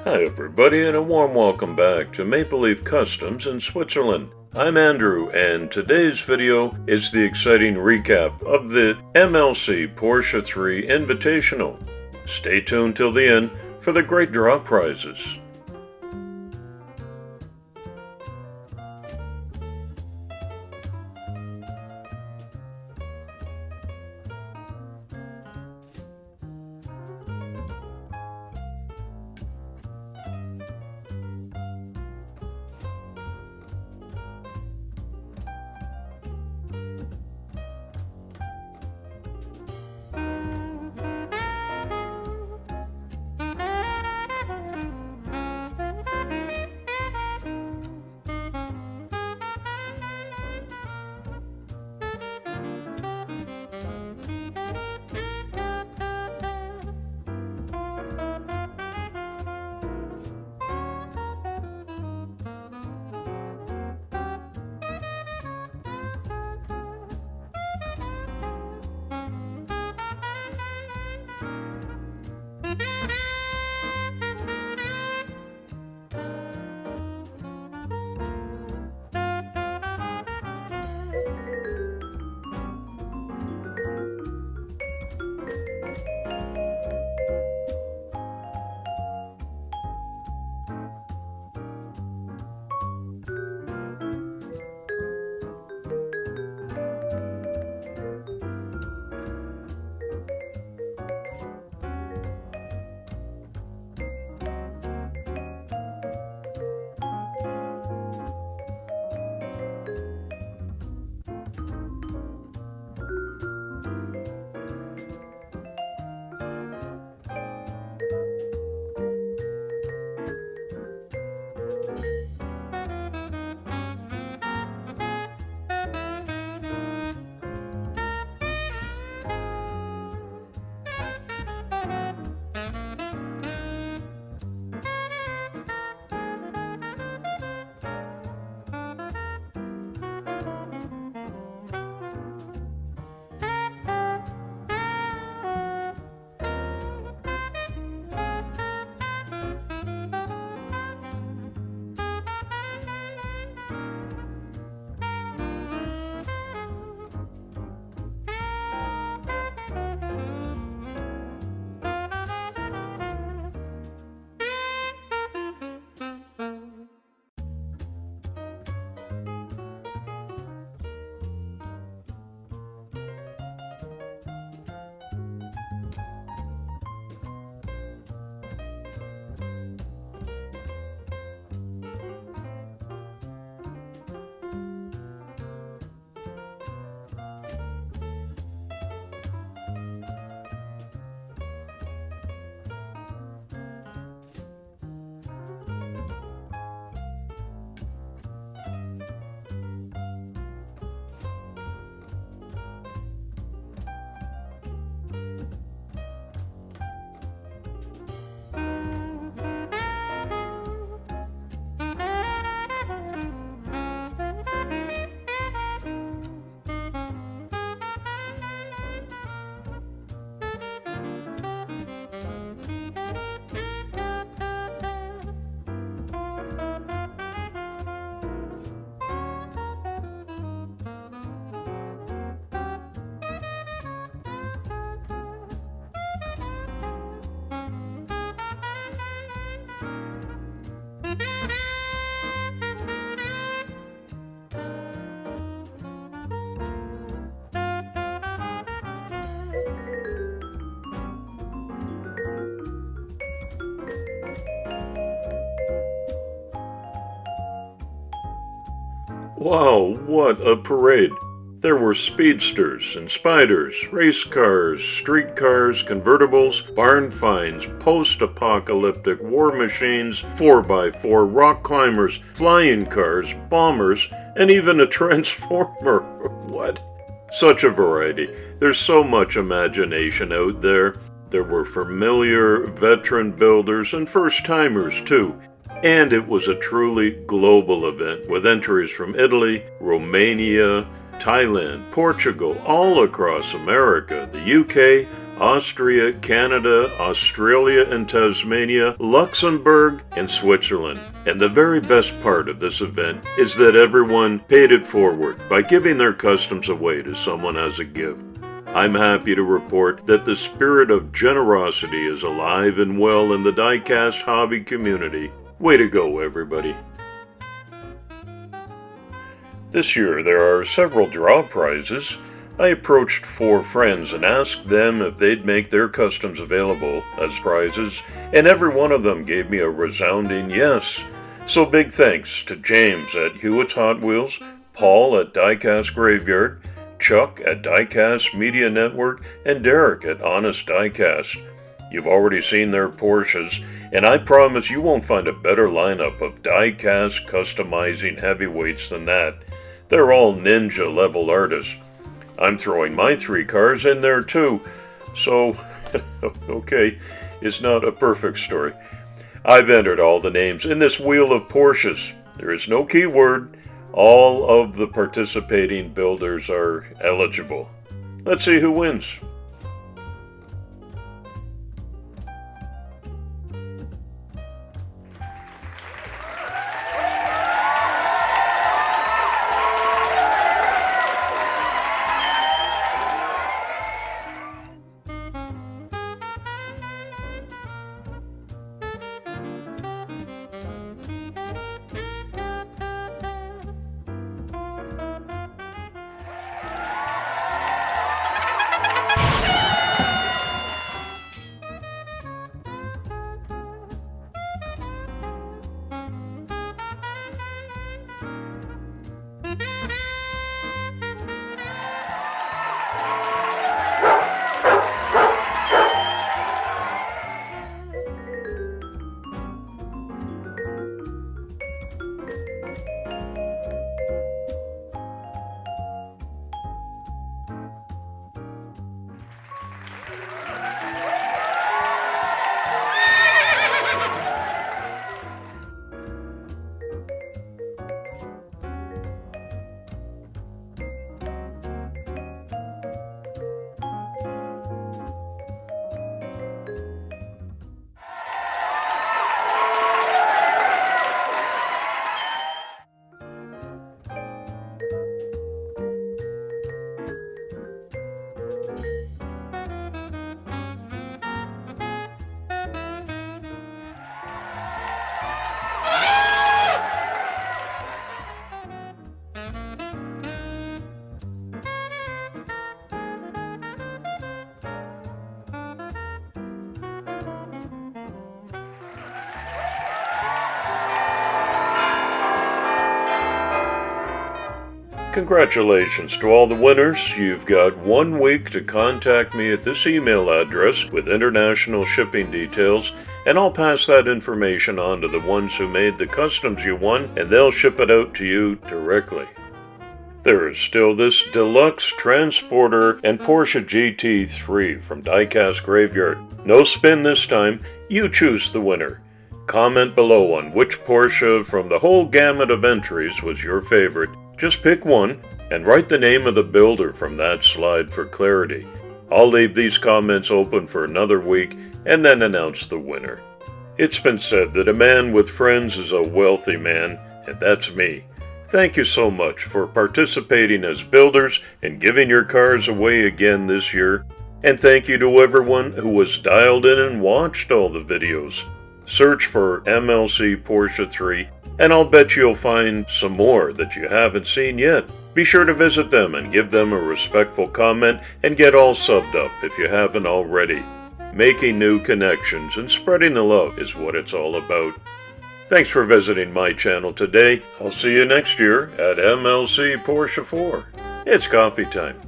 Hi everybody, and a warm welcome back to MapleLeaf Customs in Switzerland. I'm Andrew, and today's video is the exciting recap of the MLC Porsche 3 Invitational. Stay tuned till the end for the great draw prizes. Wow, what a parade! There were speedsters and spiders, race cars, street cars, convertibles, barn finds, post-apocalyptic war machines, 4x4 rock climbers, flying cars, bombers, and even a transformer. What? Such a variety. There's so much imagination out there. There were familiar, veteran builders and first-timers too. And it was a truly global event with entries from Italy, Romania, Thailand, Portugal, all across America, the UK, Austria, Canada, Australia and Tasmania, Luxembourg, and Switzerland. And the very best part of this event is that everyone paid it forward by giving their customs away to someone as a gift. I'm happy to report that the spirit of generosity is alive and well in the diecast hobby community. Way to go, everybody. This year there are several draw prizes. I approached 4 friends and asked them if they'd make their customs available as prizes, and every one of them gave me a resounding yes. So big thanks to James at HewittzHotWheelz, Paul at Diecast Graveyard, Chuck at Diecast Media Network, and Derek at Honest Diecast. You've already seen their Porsches, and I promise you won't find a better lineup of diecast customizing heavyweights than that. They're all ninja-level artists. I'm throwing my 3 cars in there too, so, okay, it's not a perfect story. I've entered all the names in this wheel of Porsches. There is no keyword. All of the participating builders are eligible. Let's see who wins. Congratulations to all the winners. You've got 1 week to contact me at this email address with international shipping details, and I'll pass that information on to the ones who made the customs you won, and they'll ship it out to you directly. There is still this deluxe transporter and Porsche GT3 from Diecast Graveyard. No spin this time, you choose the winner. Comment below on which Porsche from the whole gamut of entries was your favorite. Just pick one and write the name of the builder from that slide for clarity. I'll leave these comments open for another week and then announce the winner. It's been said that a man with friends is a wealthy man, and that's me. Thank you so much for participating as builders and giving your cars away again this year. And thank you to everyone who was dialed in and watched all the videos. Search for MLC Porsche 3 and I'll bet you'll find some more that you haven't seen yet. Be sure to visit them and give them a respectful comment and get all subbed up if you haven't already. Making new connections and spreading the love is what it's all about. Thanks for visiting my channel today. I'll see you next year at MLC Porsche 4. It's coffee time.